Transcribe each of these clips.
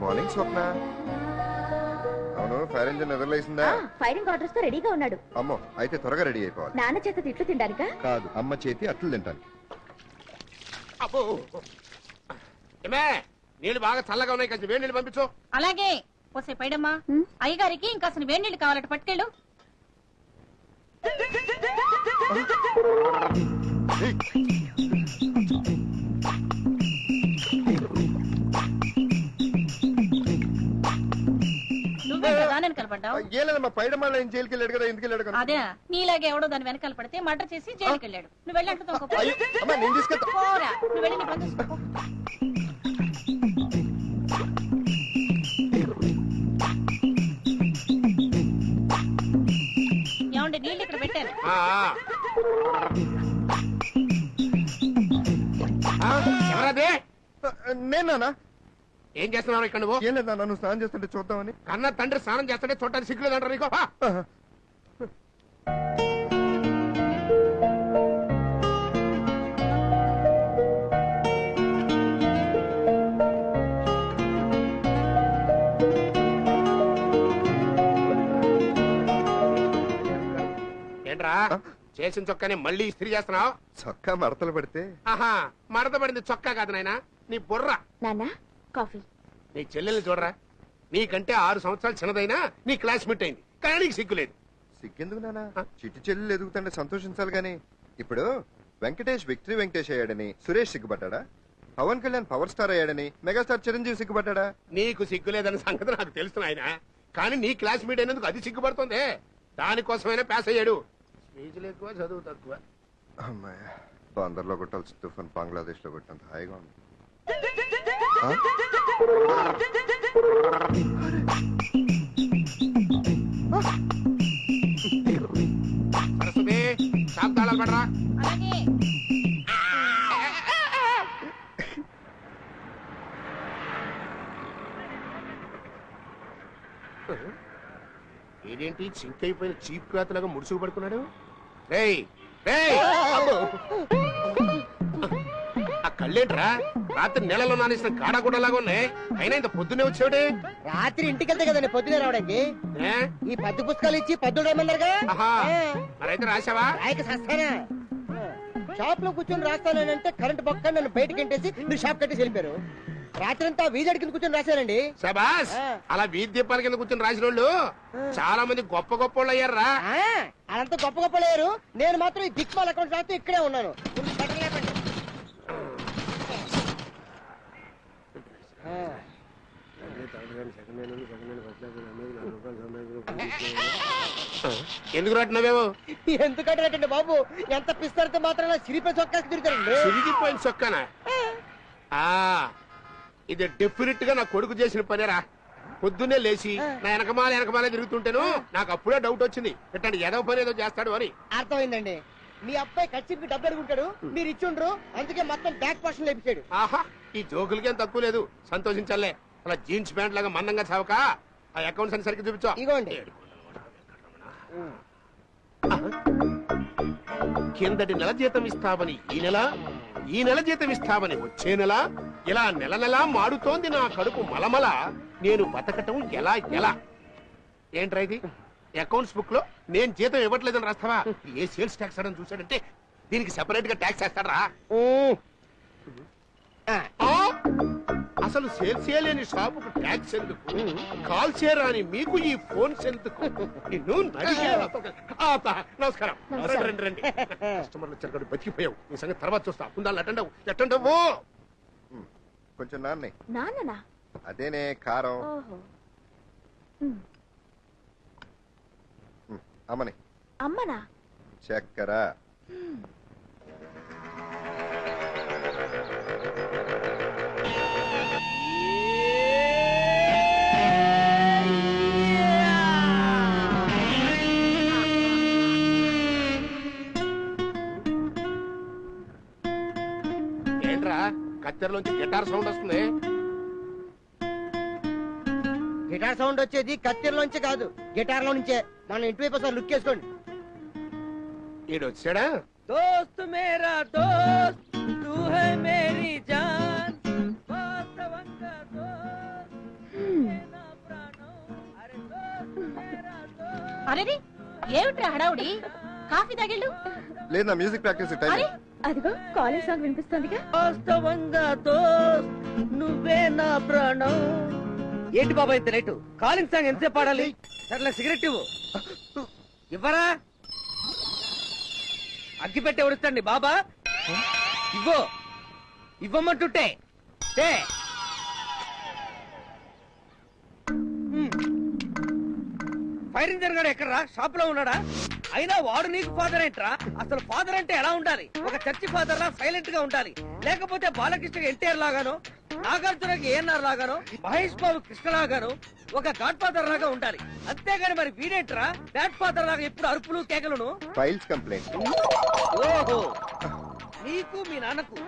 Morning స్వప్న. అవును, fire engine నిద్రలేసిందా? Firing orders తో రెడీగా ఉన్నాడు. అమ్మో, అయితే త్వరగా రెడీ అయిపోవాలి. నాన్న చేత తిట్లు తినడానికా? కాదు, అమ్మ చేతి అట్లు తింటాను. అబ్బో ఏమే, నీళ్ళు బాగా చల్లగా ఉన్నాయి, కొంచెం వేడి నీళ్ళు పంపించు. అలాగే. పోసే పైడమ్మా, అయ్యగారికి ఇంకా అసలు వేడి నీళ్ళు కావాలట, పట్టుకెళ్ళు. అదే నీలాగే ఎవడో దాని వెనకాల పడితే మర్డర్ చేసి జైలుకి వెళ్ళాడు. నువ్వు వెళ్ళంటున్నావు. నువ్వు వెళ్ళి నీ పని చూసుకో. ఏమండి, నీళ్ళు ఇక్కడ పెట్టాను. నేనా? ఏం చేస్తున్నావు ఇక్కడ నువ్వు? ఏం లేదా, నన్ను స్నానం చేస్తుంటే చూద్దామని. కన్నా తండ్రి స్నానం చేస్తుంటే చూడటానికి సిగ్గులేదంటారు నీకు? ఏంట్రా చేసిన చొక్కాని మళ్ళీ ఇస్త్రీ చేస్తున్నావు? చొక్కా మడతలు పడితే. ఆహా, మడత పడింది చొక్కా కాదు నాయనా, నీ బుర్ర. నాన్న కాఫీ. నీ చెల్లెల్ని చూడరా, నీకంటే 6 సంవత్సరాలు చిన్నదైనా నీ క్లాస్మేట్ అయింది, కానీ నీకు సిగ్గులేదు. సిగ్గెందుకు నానా? చిట్టి చెల్లెలు ఎదుగుతుంటే సంతోషించాలి గాని. ఇప్పుడు వెంకటేష్ విక్టరీ వెంకటేష్ అయ్యాడని సురేష్ సిగ్గుపడ్డా? పవన్ కళ్యాణ్ పవర్ స్టార్ అయ్యాడని మెగాస్టార్ చిరంజీవి సిగ్గుపడ్డా? నీకు సిగ్గులేదన్న సంగతి నాకు తెలుసు ఆయన, కానీ నీ క్లాస్మేట్ అయినందుకు అది సిగ్గుపడుతుంది. దానికోసమైనా పాస్ అయ్యాడు. స్పీచ్లు ఎక్కువ, చదువు తక్కువ. అమ్మాయ, బందర్లో కొట్టాల్సి తుఫాన్ బంగ్లాదేశ్ లో కొట్టినంత హాయిగా ఉంది. సరస్వతి, షాప్ తాళాలు పడరా. ఇదేంటి చింక్ అయిపోయిన చీప్ క్లాత్ లాగా ముడుచుకు పడుకున్నాడు? రేయ్ రేయ్, ఆ కళ్ళేంట్రా రాత్రి నెలలో నానేసిన కాడాగుడ్డలాగా ఉన్నాయి, అయినా ఇంత పొద్దున్నే వచ్చాడే? రాత్రి ఇంటికి వెళ్తే కదండి పొద్దునే రావడానికి. ఈ పద్దు పుస్తకాలు ఇచ్చి పద్దుడు రాయమన్నారుగా. మరైతే రాసావా? రాయక సస్తానా? షాప్ లో కూర్చొని రాస్తానంటే కరెంట్ పక్క నన్ను బయటకి ఎంటేసి మీరు షాప్ కట్టేసి వెళ్ళిపోయారు. రాత్రి అంతా వీధి కింద కూర్చొని రాశానండి. శబాస్, అలా వీధి దీపాల కింద కూర్చొని రాసిన వాళ్ళు చాలా మంది గొప్ప గొప్ప వాళ్ళు అయ్యారా? అదంతా గొప్ప గొప్ప లేరు. నేను మాత్రం ఈ దిక్మాల అకౌంట్ రాస్తూ ఇక్కడే ఉన్నాను. ఎందుకు రాట్టినవేమో? ఎందుకంటే బాబు, ఎంత పిస్తారితే మాత్రం సిరిపోయిన చొక్కా తిరుగుతారండి. సిరిగిపోయిన చొక్కానా? ఇది డెఫినెట్ గా నా కొడుకు చేసిన పనేరా. పొద్దున్నే లేచి నా వెనకమాలే తిరుగుతుంటేను నాకు అప్పుడే డౌట్ వచ్చింది, ఎట్టండి ఏదో పని ఏదో చేస్తాడు అని. అర్థమైందండి. మీ అబ్బాయి ఖర్చుకి డబ్బు అడుగుంటాడు, మీరు ఇచ్చుండ్రు, అందుకే మొత్తం బ్యాక్ పోర్షన్ లేపించాడు. ఆహా, ఈ జోకులకేం తక్కువ లేదు, సంతోషించాలే. అలా జీన్స్ ప్యాంట్ లాగా మందంగా చావక ఆ అకౌంట్స్ అని సరిగ్గా చూపించు. ఇగోండి. కిందటి నెల జీతం ఇస్తామని ఈ నెల జీతం ఇస్తామని వచ్చే నెల, ఇలా నెల నెలా మాడుతోంది నా కడుపు మలమల. నేను బతకటం ఎలా? ఏంట్రా ఇది? అకౌంట్స్ బుక్ లో నేను జీతం ఇవ్వట్లేదని రాస్తావా? ఏ సేల్స్ ట్యాక్స్ అని చూసాడంటే దీనికి సెపరేట్ గా ట్యాక్స్ వేస్తాడరా? అసలు సేల్స్ చేయలేని షాపుకు ట్యాక్స్ ఎందుకు? కాల్ చేయరాని మీకు ఈ ఫోన్స్ ఎందుకు? నిన్ను నమస్కారం. రండి. కస్టమర్లు వచ్చారు, బతికిపోయావు. నీ సంగతి తర్వాత చూస్తా. ఉండాలి. ఎట్టండవు కొంచెం నాన్నే. నాన్ననా? అదేనే కారం. అమ్మని. అమ్మనా? చక్కెర. ఏంట్రా కత్తెరలోంచి గిటార్ సౌండ్ వస్తుంది? గిటార్ సౌండ్ వచ్చేది కత్తెరలోంచి కాదు, గిటార్ లో నుంచే. మనం ఇంటివైపు ఒకసారి లుక్ వేసుకోండి. ఈడు వచ్చాడా? దోస్త్ మేరా దోస్త్ తూ హై మేరీ జాన్, వాస్తవంగా దోస్త్ అరేది ఏమిట్రా హడావుడి? కాఫీ తాగిళ్ళు. లేదు నా మ్యూజిక్ ప్రాక్టీస్ టైం. అరే అదిగో కాలేజ్ సాంగ్ వినిపిస్తోందిగా. వాస్తవంగా దోస్త్ నువ్వే నా ప్రాణం. ఏంటి బాబా ఇంత లేటు? కాలింగ్ సాంగ్ ఎంతసేపు పాడాలి? సర్లే సిగరెట్ ఇవ్వు. ఇవ్వరా? అగ్గి పెట్టి ఎవరిస్తండి బాబా? ఇవ్వు. ఇవ్వమంటుంటే ఫైర్ ఇంజన్ గారు ఎక్కడరా? షాప్ లో ఉన్నాడా? అయినా వాడు నీకు ఫాదర్ ఏంట్రా? అసలు ఫాదర్ అంటే ఎలా ఉండాలి? ఒక చర్చి ఫాదర్ లా సైలెంట్ గా ఉండాలి. లేకపోతే బాలకృష్ణ ఎన్టీఆర్ లాగానో, నాగార్జునకి ఏఎన్ఆర్ లాగానో, మహేష్ బాబు కృష్ణ లాగానో ఒక గాడ్ ఫాదర్ లాగా ఉండాలి. అంతేగాని మరి వీడేంట్రా బ్యాడ్ ఫాదర్ లాగా ఎప్పుడు అరుపులు కేకలను? Files complaint. ఓహో, నీకు మీ నాన్నకు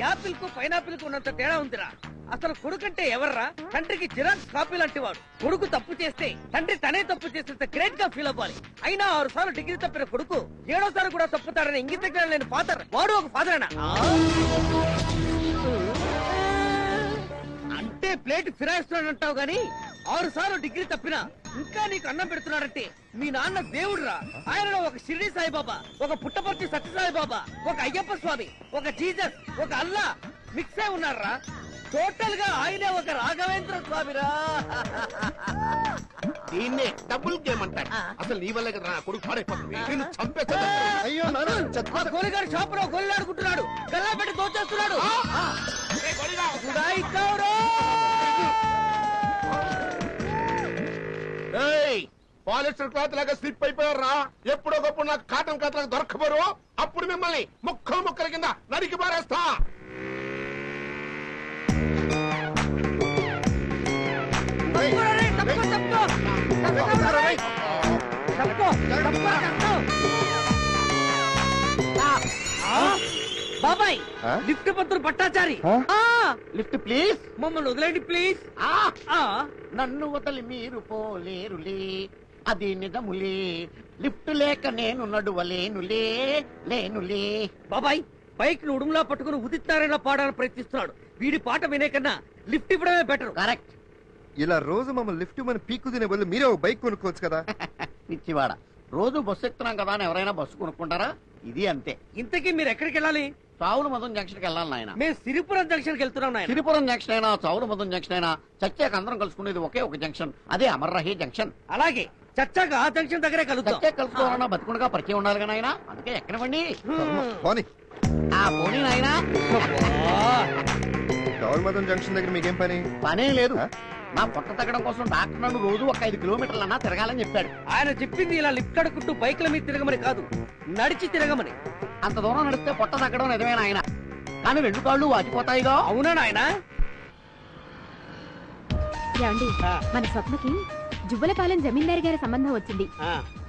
యాపిల్ కు పైనాపిల్ కు ఉన్నంత తేడా ఉందిరా. అసలు కొడుకంటే ఎవర్రా? తండ్రికి జిరాక్స్ కాపీ లాంటి వాడు. కొడుకు తప్పు చేస్తే తండ్రి తనే తప్పు చేస్తే గ్రేట్ గా ఫీల్ అవ్వాలి. అయినా 6 సార్లు డిగ్రీ తప్పిన కొడుకు 7వ సారి కూడా తప్పుతాడని ఇంగిత జ్ఞానం లేని ఫాదర్ వాడు ఒక ఫాదరేనా? అంటే ప్లేట్ ఫిరాయిస్తున్నాడు అంటావు గాని 6 సార్లు డిగ్రీ తప్పినా ఇంకా నీకు అన్నం పెడుతున్నాడంటే మీ నాన్న దేవుడురా. ఆయనలో ఒక షిరిడి సాయిబాబా, ఒక పుట్టపర్తి సత్యసాయిబాబా, ఒక అయ్యప్ప స్వామి, ఒక జీసస్, ఒక అల్లా మిక్స్ అయి ఉన్నారా. టోటల్ గా ఆయనే ఒక రాఘవేంద్ర స్వామిరా. దీన్నే డబుల్ గేమ్ అంటారు. అసలు నీ వల్ల కదా నా కొడుకు పాడైపోతుంది. నిన్ను చంపేస్తా. అయ్యో ఆ గోలిగాడు షాప్ లో గోలిలాడుకుంటున్నాడు, గల్లా పెట్టి దోచేస్తున్నాడు. పాలిస్టర్ క్లాత్ లాగా స్లిప్ అయిపోయారా? ఎప్పుడోకప్పుడు నాకు కాటన్ క్లాత్ లాగా దొరకపోరు. అప్పుడు మిమ్మల్ని ముక్కలు ముక్కల కింద నరికి పారేస్తా. బాబాయ్ ఆ? లిఫ్ట్ పంతులు పట్టాచారి. Lift please. మమ్మల్ని వదిలేండి ప్లీజ్. నన్ను వదిలి మీరు పోలేరులే, అది నిజములే. లిఫ్ట్ లేక నేను నడువలేనులే, లేనులే. బాబాయ్ బైక్ ను ఉడుములా పట్టుకుని ఉదిత్తారేలా పాడాలని ప్రయత్నిస్తున్నాడు. వీడి పాట వినే కన్నా లిఫ్ట్ ఇవ్వడమే బెటర్. కరెక్ట్. ఇలా రోజు మమ్మల్ని లిఫ్ట్ మన పీక్కు తినే బదులు మీరే ఒక బైక్ కొనుక్కోవచ్చు కదా. పిచ్చివాడ, రోజు బస్సు ఎక్కుతున్నాం కదా అని ఎవరైనా బస్సు కొనుక్కుంటారా? ఇది అంతే. ఇంతకీ మీరు ఎక్కడికి వెళ్ళాలి? చావుల మధున్ జంక్షన్ కి వెళ్ళాలి నాయన. మేము సిరిపురం జంక్షన్ కి వెళ్తున్నాం నాయన. సిరిపురం జంక్షన్ అయినా చావుల మధున్ జంక్షన్ అయినా చచ్చాక అందరం కలుసుకునేది ఒకే ఒక జంక్షన్, అదే అమర్రహి జంక్షన్. అలాగే చచ్చాక ఆ జంక్షన్ దగ్గరే కలుద్దాం. చచ్చాక కలుసుకోవాలన్నా బతుకుండగా పరిచయం ఉండాలి కదా నాయన. అందుకే ఎక్కనివ్వండి. పోనీ ఆ పోనీ నాయన. టవల్ మదన్ జంక్షన్ దగ్గర మీకేం పని? పనే లేదు. ఆ? నా పొట్ట తగ్గడం కోసం డాక్టర్ నన్ను రోజు ఒక 5 కిలోమీటర్లన్నా తిరగాలని చెప్పాడు. ఆయన చెప్పింది ఇలా లిఫ్ట్ అడుకుంటూ బైక్ల మీద తిరగమని కాదు, నడిచి తిరగమని. అంత దూరం నడిస్తే పొట్ట తగ్గడం నిజమే నాయన, కానీ 2 కాళ్ళు వాచిపోతాయిగా. అవునా నాయన? ఏమండి, మన స్వప్నకి జువ్వలపాలెం జమీందారు గారి సంబంధం వచ్చింది.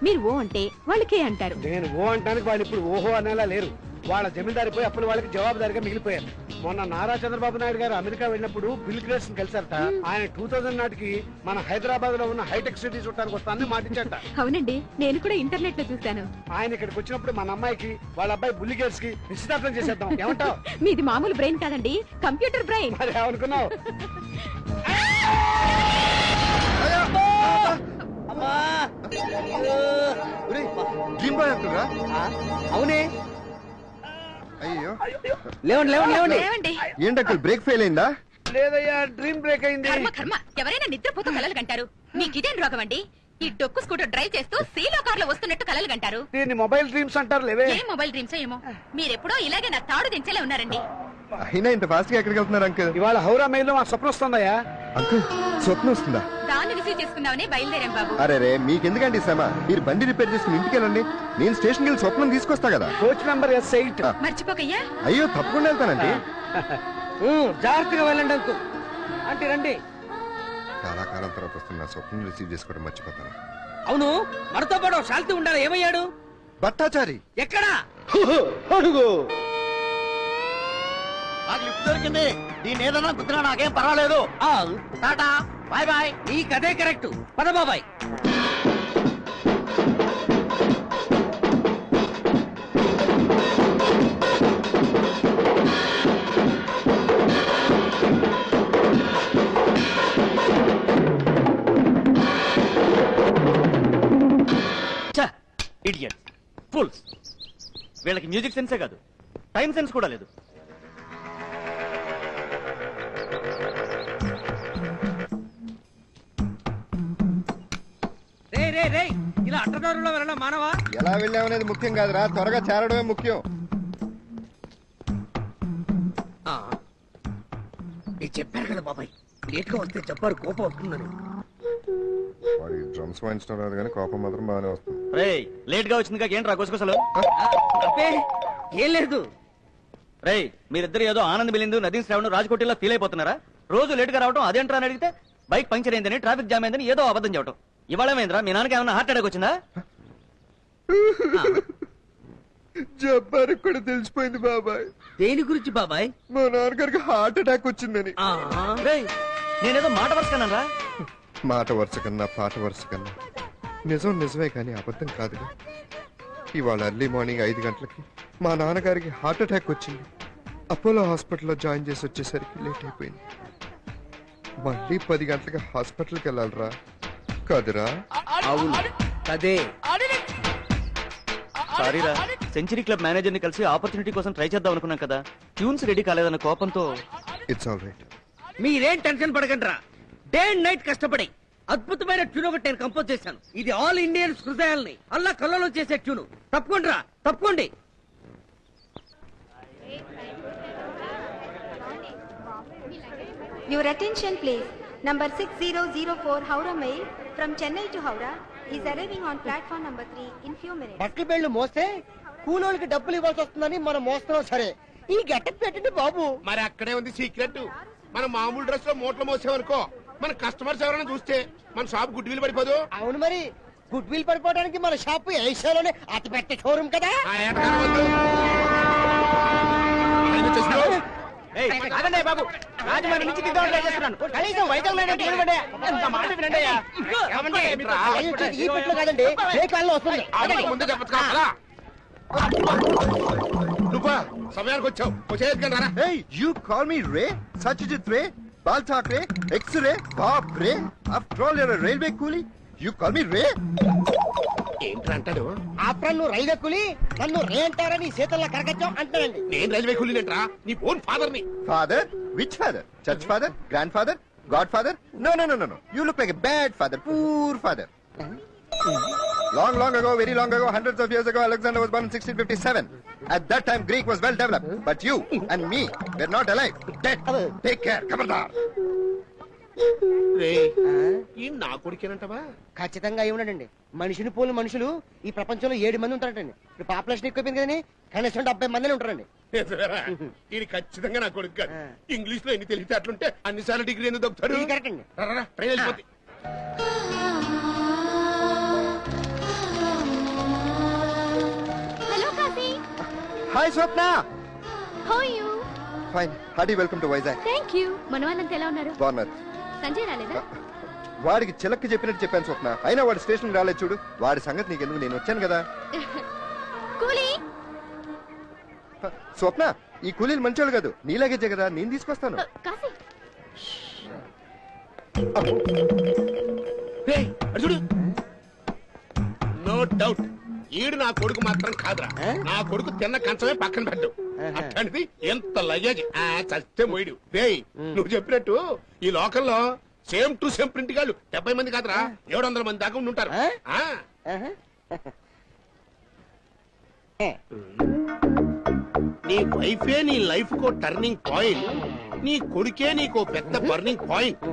మీరు ఓ అంటే వాళ్ళకే అంటారు. నేను ఓ అంటానికి వాళ్ళు ఇప్పుడు ఓహో అనేలా లేరు. వాళ్ళ జమీందారి పోయి అప్పుడు వాళ్ళకి జవాబుదారిగా మిగిలిపోయారు. మొన్న నారా చంద్రబాబు నాయుడు గారు అమెరికా వెళ్ళినప్పుడు బిల్ గ్రేట్స్ కలిసారట. ఆయన 2000 నాటికి మన హైదరాబాద్ లో ఉన్న హైటెక్ సిటీ చూడటానికి వస్తానని మాటించారట. అవునండి, నేను కూడా ఇంటర్నెట్ లో చూశాను. ఆయన ఇక్కడికి వచ్చినప్పుడు మన అమ్మాయికి వాళ్ళ అబ్బాయి బుల్లి గేట్స్ కి నిశ్చితార్థం చేసేద్దాం. ఏమంటావు? మీది మామూలు బ్రెయిన్ కాదండి, కంప్యూటర్ బ్రెయిన్. మరి ఏమనుకున్నావు? అమ్మా! డ్రీమ్ బాయ్ అంటురా? అవునే. అయ్యో లేవండి లేవండి లేవండి. ఏమండి, ఏంటంటే బ్రేక్ ఫెయిల్ అయిందా? లేదయ్యా, డ్రీమ్ బ్రేక్ అయింది. కర్మ కర్మ, ఎవరైనా నిద్రపోతూ కలలు కంటారు. మీకిదేం రోగం అండి? ఈ డొక్కు స్కూటర్ డ్రైవ్ చేస్తూ సీలో కార్ లో వస్తున్నట్టు కలలు కంటారు. దీన్ని మొబైల్ డ్రీమ్స్ అంటారు లేవే. ఏ మొబైల్ డ్రీమ్స్ ఏమో, మీరెప్పుడో ఇలాగే నా తాడు దించేలా ఉన్నారండి. అయినా ఇంత ఫాస్ట్ గా ఎక్కడికి వెళ్తున్నారు అంకుల్? ఇవాళ హౌరా మెయిల్ లో మా స్వప్నం వస్తుందయ్యా. అంకుల్ స్వప్నం వస్తుందా? దాన్ని రిసీవ్ చేసుకుందామని బయలుదేరాం బాబు. అరే రే, మీకెందుకండి శ్రమ? మీరు బండి రిపేర్ చేసుకుని ఇంటికి వెళ్ళండి. నేను స్టేషన్కి వెళ్ళి స్వప్నం తీసుకొస్తా కదా. Coach number S8. మర్చిపోకయ్యా. అయ్యో తప్పకుండా వెళ్తానండి. జాగ్రత్తగా వెళ్ళండి అంకుల్. అంటే రండి. చాలా కాలం తర్వాత వస్తున్నా, స్వప్నం రిసీవ్ చేసుకోవడం మర్చిపోతాను. అవును, మనతో పాటు శాంతి ఉండాలి. ఏమయ్యాడు? భట్టాచారి ఎక్కడా? అడుగు. నాకు లిఫ్ట్ దొరికింది. దీన్ని ఏదన్నా గుద్దినా నాకేం పర్వాలేదు. Tata bye bye. ఈ కథే కరెక్ట్. పద బాబాయ్. వీళ్ళకి మ్యూజిక్ సెన్సే కాదు, టైం సెన్స్ కూడా లేదు. రే రే రే ఇలా అట్టదారుల్లో వెళ్ళడం మానవా? ఎలా వెళ్ళామనేది ముఖ్యం కాదురా, త్వరగా చేరడమే ముఖ్యం. నేను చెప్పాను కదా బాబాయ్, లేట్ గా వస్తే చెప్పారు కోపం వస్తుందని. వాడి డ్రమ్స్ వాయించడం రాదు కానీ కోపం మాత్రం బాగానే వస్తుంది. రేయ్ లేట్ గా వచ్చింది ఏంట్రా గుసగుసలు? అబ్బే ఏం లేదు. రేయ్ మీరిద్దరు ఏదో ఆనంద్ బిలిందు నదీం శ్రావణ్ రాజకోటిలో ఫీల్ అయిపోతున్నారా? రోజు లేట్ గా రావడం అదేంట్రా అని అడిగితే బైక్ పంక్చర్ అయిందని, ట్రాఫిక్ జామ్ అయిందని ఏదో అబద్ధం చెప్పడం. ఇవాళ ఏంద్రా మీ నాన్నకి ఏమన్నా హార్ట్ అటాక్ వచ్చిందా? జబ్బారికి కూడా తెలిసిపోయింది బాబాయ్. దేని గురించి బాబాయ్? మా నాన్నగారికి హార్ట్ అటాక్ వచ్చిందని. రేయ్ నేనేదో మాట వరుసకన్నారా? మాట వరుస కన్నా పాట వరుస కన్నా నిజం నిజమే కానీ అబద్ధం కాదుగా. ఇవాళ ఎర్లీ మార్నింగ్ 5 గంటలకి మా నాన్నగారికి హార్ట్ అటాక్ వచ్చింది. అపోలో హాస్పిటల్లో జాయిన్ చేసి వచ్చేసరికి లేట్ అయిపోయింది. మళ్ళీ 10 గంటలకి హాస్పిటల్కి వెళ్ళాలిరా కదరా? అవును అదే. సారీరా, సెంచరీ క్లబ్ మేనేజర్ ని కలిసి ఆపర్చునిటీ కోసం ట్రై చేద్దాం అనుకున్నాం కదా, ట్యూన్స్ రెడీ కాలేదన్న కోపంతో. It's all right. మీరేం టెన్షన్ పడకండి రా. డే అండ్ నైట్ కష్టపడి అద్భుతమైన ట్యూన్ ఒకటి నేను కంపోజ్ చేశాను. ఇది ఆల్ ఇండియన్స్ హృదయాల్ని అల్లా కళ్ళలో చేసే ట్యూన్. తప్పకుండా రా, తప్పకోండి. Your attention please. Number 6004 Howrah Mail from Chennai to Howrah is arriving on platform number 3 in few minutes. బట్టలు బెళ్ళు మోస్తే కూలోళ్ళకి డబ్బులు ఇవ్వాల్సి వస్తుందని మనం మోస్తున్నాం. సరే ఈ గెటప్ పెట్టండి బాబు. మరి అక్కడే ఉంది సీక్రెట్. మనం మామూలు డ్రెస్ లో మూటలు మోసామనుకో, మన కస్టమర్స్ ఎవరైనా చూస్తే మన షాప్ గుడ్ విల్ పడిపోదు. అవును మరి, గుడ్ విల్ పడిపోవడానికి మన షాపు ఏషియాలోనే అతి పెద్ద షోరూమ్ కదా. బాబు రాజమండ్రి నుంచి దిద్దామని ట్రై చేస్తున్నాను. కనీసం వైజాగ్ మీద మాట వినండి. ఈ పెట్లో కాదండి, ఏ కాలంలో వస్తుంది. ముందే చెప్పచ్చు కదా. నువ్వా సమయానికి వచ్చావు. వచ్చేయకండి. Hey, you call me Ray? Satyajit Ray? Bal Thackeray? X-Ray? Bob Ray? After all, you're a railway coolie. You call me Ray? ఏంటి అంటాడు? ఆఫ్టర్ నువ్వు రైల్వే కూలి నన్ను రే అంటారని చేతుల్లో కరగచ్చం అంటారండి. నేను రైల్వే కూలీనంటరా, నీ ఓన్ ఫాదర్ ని. Father? Which father? Church father? Grandfather? Godfather? No, no, no, no, no. You look like a bad father. Poor father. Long, long ago, very long ago, hundreds of years ago, Alexander was born in 1657. At that time, Greek was well developed. But you and me were not alive. Dead. Take care. Kabardar. ఈ నా కొడుకేనంటవా? ఖచ్చితంగా ఏమన్నాడండి, మనిషిని pole మనుషులు ఈ ప్రపంచంలో 7 మంది ఉంటారంటండి. ఇప్పుడు population ఎక్కువైంది కదండి, కనీసం 70 మందిని ఉంటారండి. ఇది ఖచ్చితంగా నా కొడుకు కాదు. ఇంగ్లీష్ లో ఎన్ని తెలివితే అట్లుంటే అన్నిసార్లు డిగ్రీ ఎందుకు దొరుకుతాడు? ఇది కరెక్ట్ అండి. ట్రైన్ వెళ్ళిపోద్ది. Hello Kashi. Hi, Swapna. How are you? Fine. Hearty welcome to Vizag. Thank you. మన వాళ్ళంతా ఎలా ఉన్నారు? బాగున్నారు. సంజయ్ రాలేదా? వాడికి చిలక్కి చెప్పినట్టు చెప్పాను స్వప్న. అయినా వాడి స్టేషన్ రాలేదు చూడు. వాడి సంగతి నీకెందుకు, నేను వచ్చాను కదా. కూలీ. స్వప్న, ఈ కూలీలు మంచోళ్ళు కాదు, నీలాగేజే కదా, నేను తీసుకొస్తాను. కాశీ. చూడు, నో డౌట్ ఈడు నా కొడుకు మాత్రం కాదురా. నా కొడుకు తిన్న కంచమే పక్కన పెట్టు. అట్లాంటిది ఎంత లగేజ్ చస్తే మోయిడు. రేయ్ నువ్వు చెప్పినట్టు ఈ లోకల్లో సేమ్ టు సేమ్ ప్రింట్ గాళ్ళు 70 మంది కాదురా, 700 మంది దాకా ఉండి ఉంటారు. నీ వైఫే నీ లైఫ్ కో టర్నింగ్ పాయింట్, నీ కొడుకే నీకో పెద్ద బర్నింగ్ పాయింట్.